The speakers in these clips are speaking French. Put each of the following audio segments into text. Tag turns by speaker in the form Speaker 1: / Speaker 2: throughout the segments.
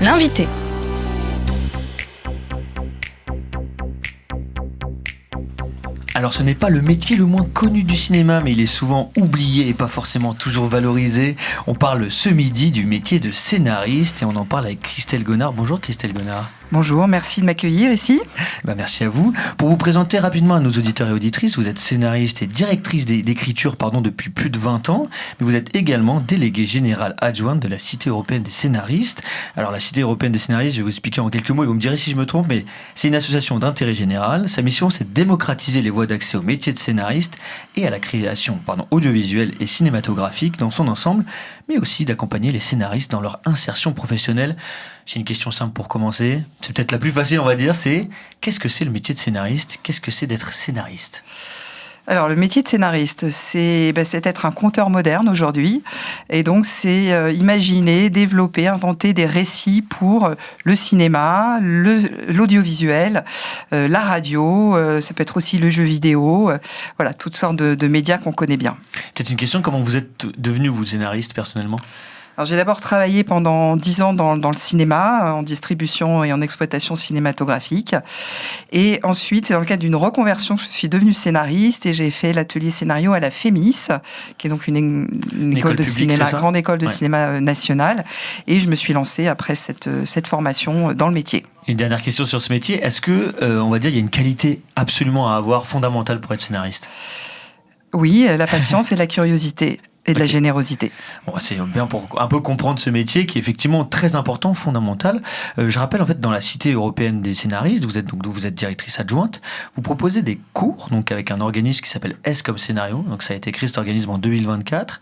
Speaker 1: L'invité.
Speaker 2: Alors ce n'est pas le métier le moins connu du cinéma, mais il est souvent oublié et pas forcément toujours valorisé. On parle ce midi du métier de scénariste et on en parle avec Christelle Gonard. Bonjour Christelle Gonard.
Speaker 3: Bonjour, merci de m'accueillir ici.
Speaker 2: Merci à vous. Pour vous présenter rapidement à nos auditeurs et auditrices, vous êtes scénariste et directrice d'écriture depuis plus de 20 ans, mais vous êtes également déléguée générale adjointe de la Cité européenne des scénaristes. Alors la Cité européenne des scénaristes, je vais vous expliquer en quelques mots et vous me direz si je me trompe, mais c'est une association d'intérêt général. Sa mission, c'est de démocratiser les voies d'accès au métier de scénariste et à la création audiovisuelle et cinématographique dans son ensemble, mais aussi d'accompagner les scénaristes dans leur insertion professionnelle. J'ai une question simple pour commencer. C'est peut-être la plus facile, on va dire. C'est qu'est-ce que c'est le métier de scénariste ? Qu'est-ce que c'est d'être scénariste ?
Speaker 3: Alors, le métier de scénariste, c'est être un conteur moderne aujourd'hui. Et donc, c'est imaginer, développer, inventer des récits pour le cinéma, l'audiovisuel, la radio, ça peut être aussi le jeu vidéo, voilà, toutes sortes de médias qu'on connaît bien.
Speaker 2: Peut-être une question, comment vous êtes devenu, vous, scénariste, personnellement ?
Speaker 3: Alors, j'ai d'abord travaillé pendant 10 ans dans le cinéma, en distribution et en exploitation cinématographique. Et ensuite, c'est dans le cadre d'une reconversion que je suis devenue scénariste et j'ai fait l'atelier scénario à la FEMIS, qui est donc une école de
Speaker 2: publique,
Speaker 3: cinéma, grande école de cinéma nationale. Et je me suis lancée après cette formation dans le métier.
Speaker 2: Une dernière question sur ce métier. Est-ce que, on va dire, il y a une qualité absolument à avoir, fondamentale pour être scénariste ?
Speaker 3: Oui, la patience et la curiosité. Et de la générosité.
Speaker 2: Bon, c'est bien pour un peu comprendre ce métier qui est effectivement très important, fondamental. Je rappelle en fait dans la Cité européenne des scénaristes, vous êtes directrice adjointe, vous proposez des cours donc avec un organisme qui s'appelle S comme scénario. Donc ça a été créé cet organisme en 2024.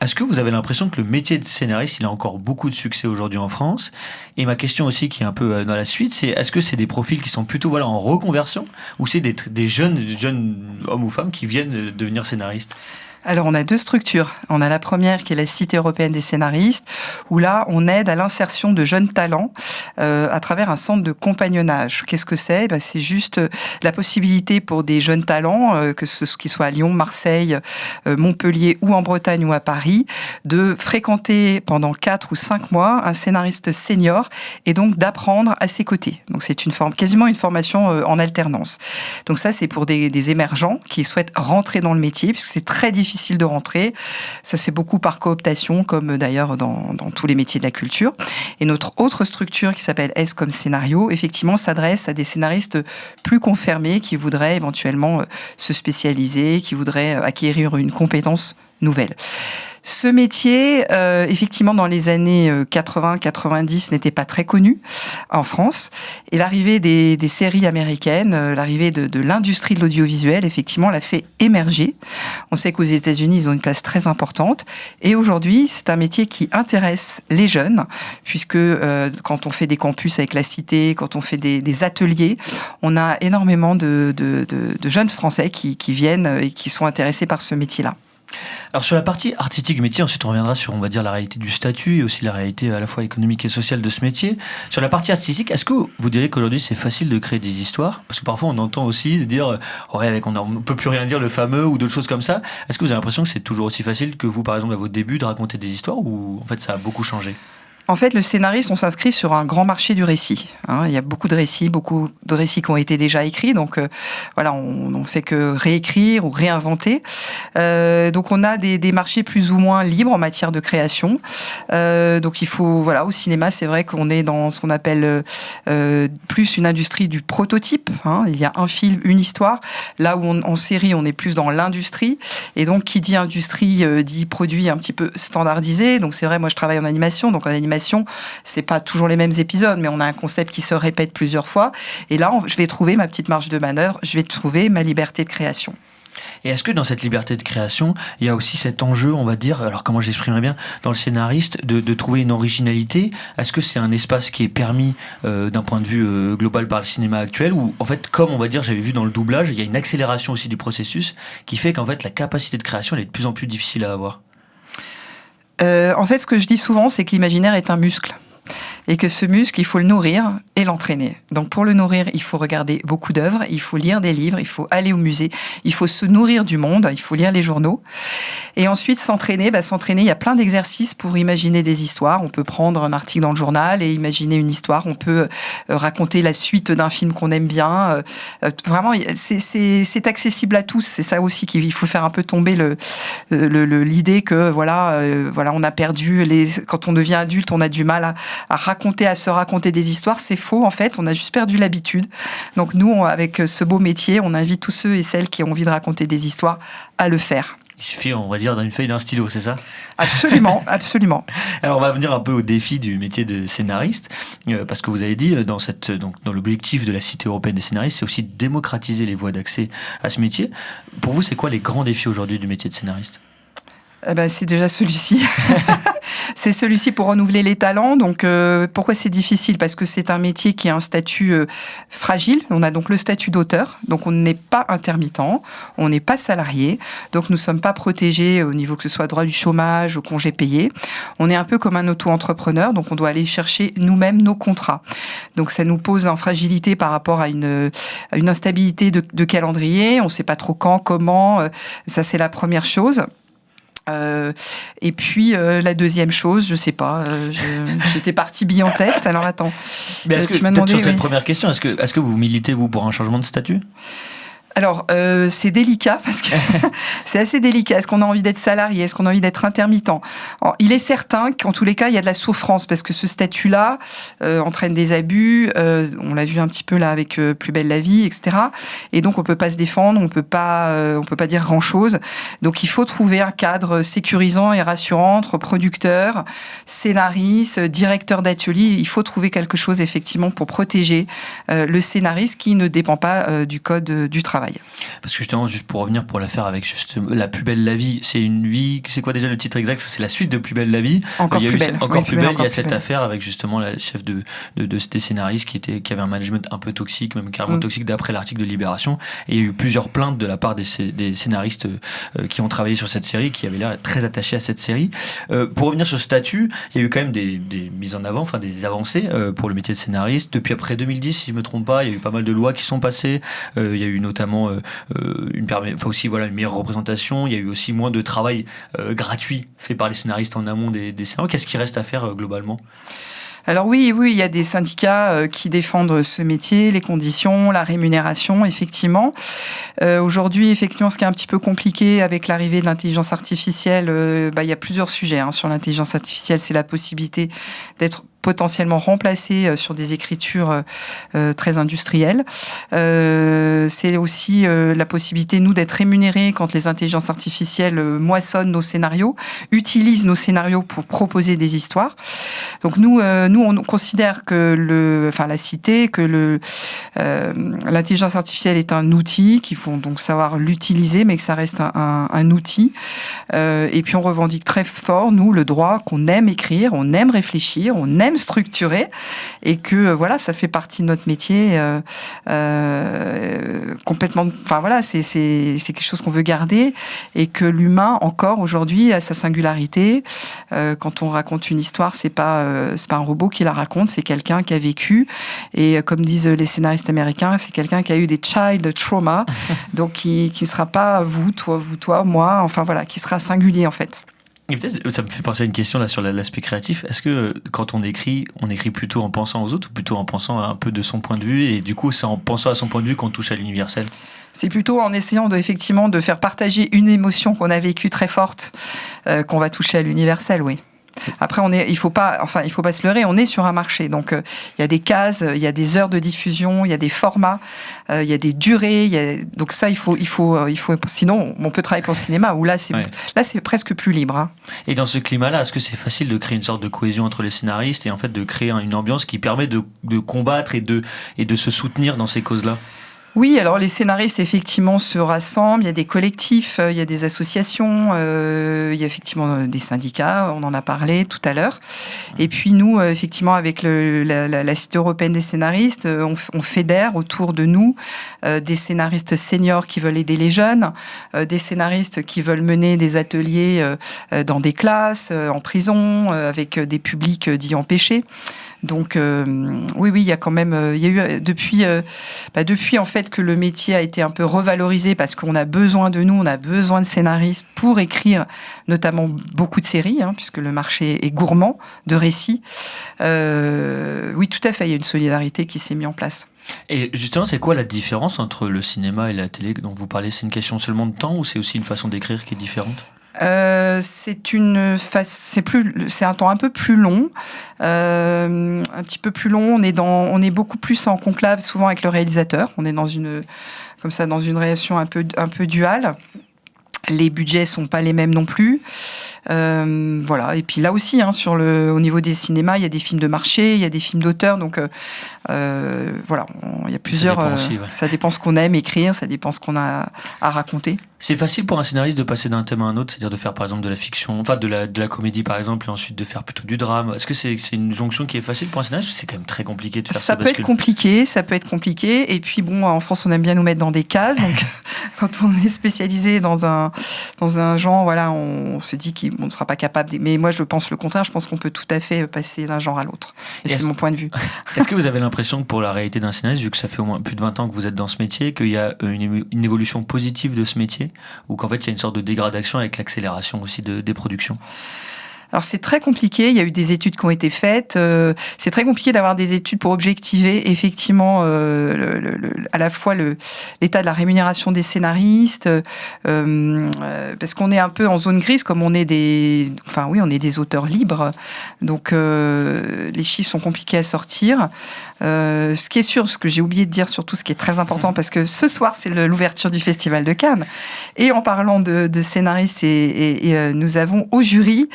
Speaker 2: Est-ce que vous avez l'impression que le métier de scénariste, il a encore beaucoup de succès aujourd'hui en France ? Et ma question aussi qui est un peu dans la suite, c'est est-ce que c'est des profils qui sont plutôt en reconversion ou c'est des jeunes hommes ou femmes qui viennent devenir scénaristes ?
Speaker 3: Alors, on a deux structures. On a la première qui est la Cité européenne des scénaristes, où là, on aide à l'insertion de jeunes talents à travers un centre de compagnonnage. Qu'est-ce que c'est ? C'est juste la possibilité pour des jeunes talents, que ce soit à Lyon, Marseille, Montpellier ou en Bretagne ou à Paris, de fréquenter pendant 4 ou 5 mois un scénariste senior et donc d'apprendre à ses côtés. Donc, c'est quasiment une formation en alternance. Donc ça, c'est pour des émergents qui souhaitent rentrer dans le métier, puisque c'est très difficile de rentrer. Ça se fait beaucoup par cooptation, comme d'ailleurs dans tous les métiers de la culture. Et notre autre structure qui s'appelle S comme scénario, effectivement, s'adresse à des scénaristes plus confirmés qui voudraient éventuellement se spécialiser, qui voudraient acquérir une compétence nouvelle. Ce métier, effectivement, dans les années 80-90, n'était pas très connu en France. Et l'arrivée des séries américaines, l'arrivée de l'industrie de l'audiovisuel, effectivement, l'a fait émerger. On sait qu'aux États-Unis, ils ont une place très importante. Et aujourd'hui, c'est un métier qui intéresse les jeunes, puisque quand on fait des campus avec la Cité, quand on fait des ateliers, on a énormément de jeunes Français qui viennent et qui sont intéressés par ce métier-là.
Speaker 2: Alors sur la partie artistique du métier, ensuite on reviendra sur, on va dire, la réalité du statut et aussi la réalité à la fois économique et sociale de ce métier. Sur la partie artistique, est-ce que vous direz qu'aujourd'hui c'est facile de créer des histoires ? Parce que parfois on entend aussi dire on ne peut plus rien dire, le fameux, ou d'autres choses comme ça. Est-ce que vous avez l'impression que c'est toujours aussi facile que vous, par exemple, à vos débuts, de raconter des histoires, ou en fait ça a beaucoup changé ?
Speaker 3: En fait, le scénariste, on s'inscrit sur un grand marché du récit. Il y a beaucoup de récits qui ont été déjà écrits. Donc, voilà, on ne fait que réécrire ou réinventer. Donc, on a des marchés plus ou moins libres en matière de création. Donc, il faut, au cinéma, c'est vrai qu'on est dans ce qu'on appelle plus une industrie du prototype. Il y a un film, une histoire. Là où en série, on est plus dans l'industrie. Et donc, qui dit industrie, dit produit un petit peu standardisé. Donc, c'est vrai, moi, je travaille en animation. Donc, en animation, c'est pas toujours les mêmes épisodes, mais on a un concept qui se répète plusieurs fois. Et là, je vais trouver ma petite marge de manœuvre, je vais trouver ma liberté de création.
Speaker 2: Et est-ce que dans cette liberté de création, il y a aussi cet enjeu, on va dire, alors comment je l'exprimerais bien, dans le scénariste, de trouver une originalité ? Est-ce que c'est un espace qui est permis d'un point de vue global par le cinéma actuel, ou en fait, comme on va dire, j'avais vu dans le doublage, il y a une accélération aussi du processus qui fait qu'en fait, la capacité de création, elle est de plus en plus difficile à avoir ?
Speaker 3: En fait, ce que je dis souvent, c'est que l'imaginaire est un muscle. et que ce muscle, il faut le nourrir et l'entraîner. Donc pour le nourrir, il faut regarder beaucoup d'œuvres, il faut lire des livres, il faut aller au musée, il faut se nourrir du monde, il faut lire les journaux. Et ensuite, s'entraîner, il y a plein d'exercices pour imaginer des histoires. On peut prendre un article dans le journal et imaginer une histoire. On peut raconter la suite d'un film qu'on aime bien. Vraiment, c'est accessible à tous. C'est ça aussi qu'il faut faire un peu tomber l'idée que voilà, on a perdu quand on devient adulte, on a du mal à se raconter des histoires. C'est faux, en fait. On a juste perdu l'habitude. Donc nous, avec ce beau métier, on invite tous ceux et celles qui ont envie de raconter des histoires à le faire.
Speaker 2: Il suffit, on va dire, d'une feuille, d'un stylo, c'est ça ?
Speaker 3: Absolument, absolument.
Speaker 2: Alors, on va venir un peu au défi du métier de scénariste, parce que vous avez dit, dans l'objectif de la Cité européenne des scénaristes, c'est aussi de démocratiser les voies d'accès à ce métier. Pour vous, c'est quoi les grands défis aujourd'hui du métier de scénariste ?
Speaker 3: C'est déjà celui-ci. C'est celui-ci pour renouveler les talents. Donc, pourquoi c'est difficile ? Parce que c'est un métier qui a un statut fragile. On a donc le statut d'auteur. Donc, on n'est pas intermittent. On n'est pas salarié. Donc, nous ne sommes pas protégés au niveau que ce soit droit du chômage ou congé payé. On est un peu comme un auto-entrepreneur. Donc, on doit aller chercher nous-mêmes nos contrats. Donc, ça nous pose en fragilité par rapport à une instabilité de calendrier. On ne sait pas trop quand, comment. Ça, c'est la première chose. Et puis la deuxième chose, je sais pas, j'étais partie bille en tête. Alors attends,
Speaker 2: mais est-ce que, tu m'as demandé, sur cette première question, est-ce que vous militez vous pour un changement de statut ?
Speaker 3: Alors, c'est délicat parce que c'est assez délicat. Est-ce qu'on a envie d'être salarié ? Est-ce qu'on a envie d'être intermittent ? Alors, il est certain qu'en tous les cas, il y a de la souffrance parce que ce statut-là entraîne des abus. On l'a vu un petit peu là avec Plus belle la vie, etc. Et donc, on peut pas se défendre, on peut pas dire grand-chose. Donc, il faut trouver un cadre sécurisant et rassurant entre producteurs, scénaristes, directeurs d'atelier. Il faut trouver quelque chose effectivement pour protéger le scénariste qui ne dépend pas du code du travail.
Speaker 2: Parce que justement, juste pour revenir pour l'affaire avec juste La plus belle la vie, c'est une vie, c'est quoi déjà le titre exact ? C'est la suite de Plus belle la vie.
Speaker 3: Encore plus belle.
Speaker 2: Il y a cette affaire avec justement la chef des scénaristes qui avait un management un peu toxique, même carrément toxique d'après l'article de Libération. Et il y a eu plusieurs plaintes de la part des scénaristes qui ont travaillé sur cette série, qui avaient l'air très attachés à cette série. Pour revenir sur ce statut, il y a eu quand même des mises en avant, enfin des avancées pour le métier de scénariste. Depuis après 2010, si je me trompe pas, il y a eu pas mal de lois qui sont passées. Il y a eu notamment une meilleure représentation. Il y a eu aussi moins de travail gratuit fait par les scénaristes en amont des scénarios. Qu'est-ce qui reste à faire globalement ?
Speaker 3: Alors oui, il y a des syndicats qui défendent ce métier, les conditions, la rémunération, effectivement. Aujourd'hui, effectivement, ce qui est un petit peu compliqué avec l'arrivée de l'intelligence artificielle, il y a plusieurs sujets sur l'intelligence artificielle. C'est la possibilité d'être potentiellement remplacé sur des écritures très industrielles. C'est aussi la possibilité, nous, d'être rémunérés quand les intelligences artificielles moissonnent nos scénarios, utilisent nos scénarios pour proposer des histoires. Donc nous, on considère que la cité, que l'intelligence artificielle est un outil, qu'il faut donc savoir l'utiliser, mais que ça reste un outil. Et puis on revendique très fort, nous, le droit qu'on aime écrire, on aime réfléchir, on aime structurer, et que ça fait partie de notre métier complètement. Enfin voilà, c'est quelque chose qu'on veut garder, et que l'humain encore aujourd'hui a sa singularité. Quand on raconte une histoire, c'est pas un robot qui la raconte, c'est quelqu'un qui a vécu, et comme disent les scénaristes américains, c'est quelqu'un qui a eu des child trauma, donc qui sera pas vous, toi, moi, enfin voilà, qui sera singulier en fait.
Speaker 2: Et peut-être, ça me fait penser à une question là sur l'aspect créatif. Est-ce que quand on écrit plutôt en pensant aux autres ou plutôt en pensant un peu de son point de vue, et du coup c'est en pensant à son point de vue qu'on touche à l'universel ?
Speaker 3: C'est plutôt en essayant effectivement de faire partager une émotion qu'on a vécue très forte qu'on va toucher à l'universel, oui. Après, il faut pas se leurrer. On est sur un marché, donc il y a des cases, il y a des heures de diffusion, il y a des formats, il y a des durées. Donc ça, il faut. Sinon, on peut travailler pour le cinéma où là, c'est presque plus libre. Hein.
Speaker 2: Et dans ce climat-là, est-ce que c'est facile de créer une sorte de cohésion entre les scénaristes et en fait de créer une ambiance qui permet de combattre et de se soutenir dans ces causes-là ?
Speaker 3: Oui, alors les scénaristes effectivement se rassemblent, il y a des collectifs, il y a des associations, il y a effectivement des syndicats, on en a parlé tout à l'heure. Et puis nous, effectivement, avec la Cité européenne des scénaristes, on fédère autour de nous des scénaristes seniors qui veulent aider les jeunes, des scénaristes qui veulent mener des ateliers dans des classes, en prison, avec des publics dits empêchés. Donc oui, il y a quand même, il y a eu depuis en fait que le métier a été un peu revalorisé parce qu'on a besoin de nous, on a besoin de scénaristes pour écrire notamment beaucoup de séries, puisque le marché est gourmand de récits. Oui, tout à fait, il y a une solidarité qui s'est mise en place.
Speaker 2: Et justement, c'est quoi la différence entre le cinéma et la télé dont vous parlez? C'est une question seulement de temps ou c'est aussi une façon d'écrire qui est différente?
Speaker 3: C'est un temps un peu plus long, un petit peu plus long. On est beaucoup plus en conclave souvent avec le réalisateur. On est dans une relation un peu duale. Les budgets sont pas les mêmes non plus. Voilà. Et puis là aussi, au niveau des cinémas, il y a des films de marché, il y a des films d'auteur. Donc voilà, il y a plusieurs.
Speaker 2: Ça dépend aussi, ouais.
Speaker 3: Ça dépend ce qu'on aime écrire, ça dépend ce qu'on a à raconter.
Speaker 2: C'est facile pour un scénariste de passer d'un thème à un autre, c'est-à-dire de faire par exemple de la fiction, enfin de la comédie par exemple, et ensuite de faire plutôt du drame. Est-ce que c'est une jonction qui est facile pour un scénariste ou c'est quand même très compliqué de faire ça?
Speaker 3: Ça peut être compliqué. Et puis bon, en France, on aime bien nous mettre dans des cases. Donc quand on est spécialisé dans un genre, voilà, on se dit qu'on ne sera pas capable. Mais moi, je pense le contraire. Je pense qu'on peut tout à fait passer d'un genre à l'autre. Et c'est mon point de vue.
Speaker 2: Est-ce que vous avez l'impression que pour la réalité d'un scénariste, vu que ça fait au moins plus de 20 ans que vous êtes dans ce métier, qu'il y a une évolution positive de ce métier, ou qu'en fait il y a une sorte de dégradation avec l'accélération aussi des productions?
Speaker 3: Alors c'est très compliqué, il y a eu des études qui ont été faites, c'est très compliqué d'avoir des études pour objectiver effectivement à la fois l'état de la rémunération des scénaristes, parce qu'on est un peu en zone grise comme on est des auteurs libres, donc les chiffres sont compliqués à sortir. Ce qui est sûr, ce que j'ai oublié de dire surtout, ce qui est très important, parce que ce soir c'est l'ouverture du Festival de Cannes, et en parlant de scénaristes, et nous avons au jury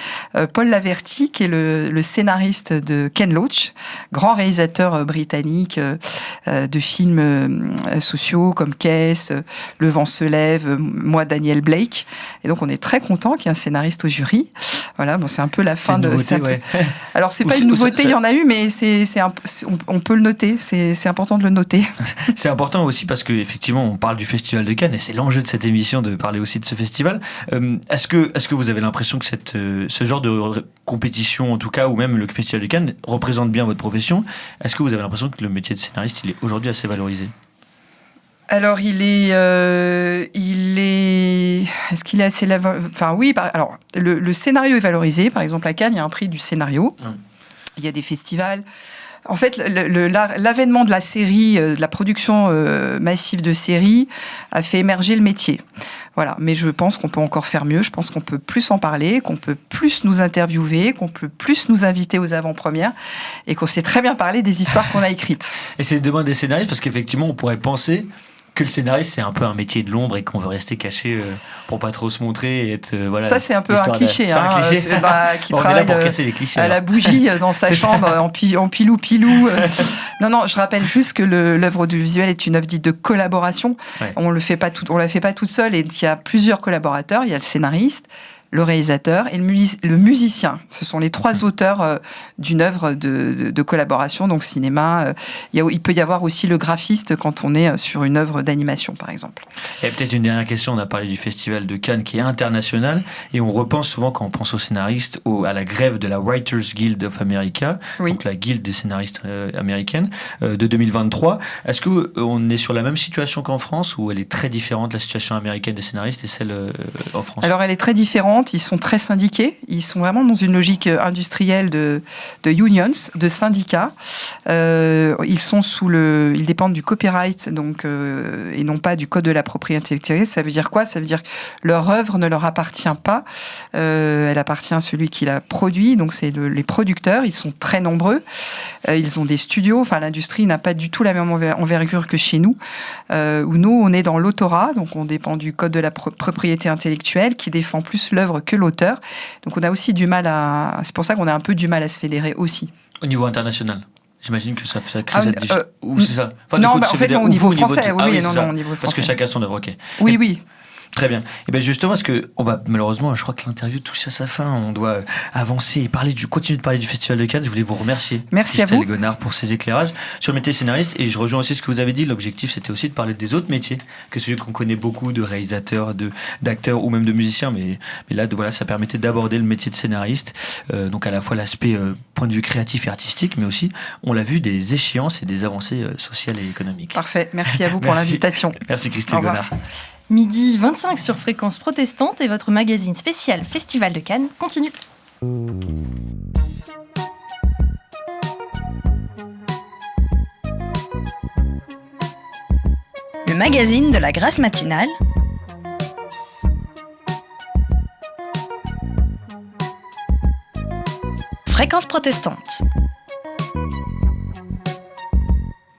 Speaker 3: Paul Laverty, qui est le scénariste de Ken Loach, grand réalisateur britannique de films sociaux comme Caisse, Le vent se lève, Moi Daniel Blake. Et donc on est très content qu'il y ait un scénariste au jury. Voilà, bon, c'est un peu la fin de.
Speaker 2: Nouveauté, ouais.
Speaker 3: Alors c'est pas une nouveauté, il y en a eu, mais on peut le noter. C'est important de le noter.
Speaker 2: C'est important aussi parce que effectivement on parle du Festival de Cannes et c'est l'enjeu de cette émission de parler aussi de ce festival. Est-ce que vous avez l'impression que ce genre de compétition en tout cas, ou même le Festival de Cannes représente bien votre profession? Est-ce que vous avez l'impression que le métier de scénariste il est aujourd'hui assez valorisé?
Speaker 3: Alors est-ce qu'il est assez enfin oui, alors le scénario est valorisé. Par exemple à Cannes, il y a un prix du scénario. Il y a des festivals. En fait, l'avènement de la série, de la production massive de séries, a fait émerger le métier. Voilà. Mais je pense qu'on peut encore faire mieux. Je pense qu'on peut plus en parler, qu'on peut plus nous interviewer, qu'on peut plus nous inviter aux avant-premières et qu'on sait très bien parler des histoires qu'on a écrites.
Speaker 2: Et c'est demain des scénaristes parce qu'effectivement, on pourrait penser que le scénariste c'est un peu un métier de l'ombre et qu'on veut rester caché pour pas trop se montrer et être voilà. Ça
Speaker 3: c'est un peu un cliché,
Speaker 2: c'est un cliché.
Speaker 3: Qui travaille
Speaker 2: pour casser les clichés,
Speaker 3: à la bougie dans sa chambre en pilou. Non, je rappelle juste que l'œuvre audiovisuelle est une œuvre dite de collaboration. Ouais. On la fait pas toute seule et il y a plusieurs collaborateurs. Il y a le scénariste, le réalisateur et le musicien. Ce sont les trois auteurs d'une œuvre de collaboration, donc cinéma. Il peut y avoir aussi le graphiste quand on est sur une œuvre d'animation, par exemple.
Speaker 2: Et peut-être une dernière question, on a parlé du Festival de Cannes qui est international, et on repense souvent quand on pense aux scénaristes à la grève de la Writers Guild of America, oui. Donc la guilde des scénaristes américaines, de 2023. Est-ce qu'on est sur la même situation qu'en France, ou elle est très différente, la situation américaine des scénaristes et celle en France? Alors elle est très différente.
Speaker 3: Ils sont très syndiqués. Ils sont vraiment dans une logique industrielle de unions, de syndicats. Ils dépendent du copyright, donc, et non pas du code de la propriété intellectuelle. Ça veut dire quoi? Ça veut dire que leur œuvre ne leur appartient pas. Elle appartient à celui qui la produit. Donc, c'est les producteurs. Ils sont très nombreux. Ils ont des studios. Enfin, l'industrie n'a pas du tout la même envergure que chez nous. Où nous, on est dans l'autorat. Donc, on dépend du code de la propriété intellectuelle qui défend plus l'œuvre que l'auteur. Donc on a aussi du mal c'est pour ça qu'on a un peu du mal à se fédérer aussi.
Speaker 2: Au niveau international? J'imagine que ça crée cette difficulté. Ou c'est ça
Speaker 3: non, en fait, non, au niveau français.
Speaker 2: Oui,
Speaker 3: non, au niveau
Speaker 2: parce que
Speaker 3: français.
Speaker 2: chacun son œuvre, ok.
Speaker 3: Oui.
Speaker 2: Très bien. Et bien justement, parce que on va malheureusement, je crois que l'interview touche à sa fin. On doit avancer et continuer de parler du Festival de Cannes. Je voulais vous remercier,
Speaker 3: merci à vous,
Speaker 2: Christelle Gonard, pour ces éclairages sur le métier scénariste. Et je rejoins aussi ce que vous avez dit. L'objectif, c'était aussi de parler des autres métiers que celui qu'on connaît beaucoup, de réalisateurs, d'acteurs ou même de musiciens. Mais là, voilà, ça permettait d'aborder le métier de scénariste. Donc à la fois l'aspect point de vue créatif et artistique, mais aussi, on l'a vu, des échéances et des avancées sociales et économiques.
Speaker 3: Parfait. Merci à vous pour l'invitation.
Speaker 2: Merci Christelle Gonard.
Speaker 1: 12h25 sur Fréquence Protestante et votre magazine spécial Festival de Cannes continue.
Speaker 4: Le magazine de la Grâce matinale. Fréquence Protestante.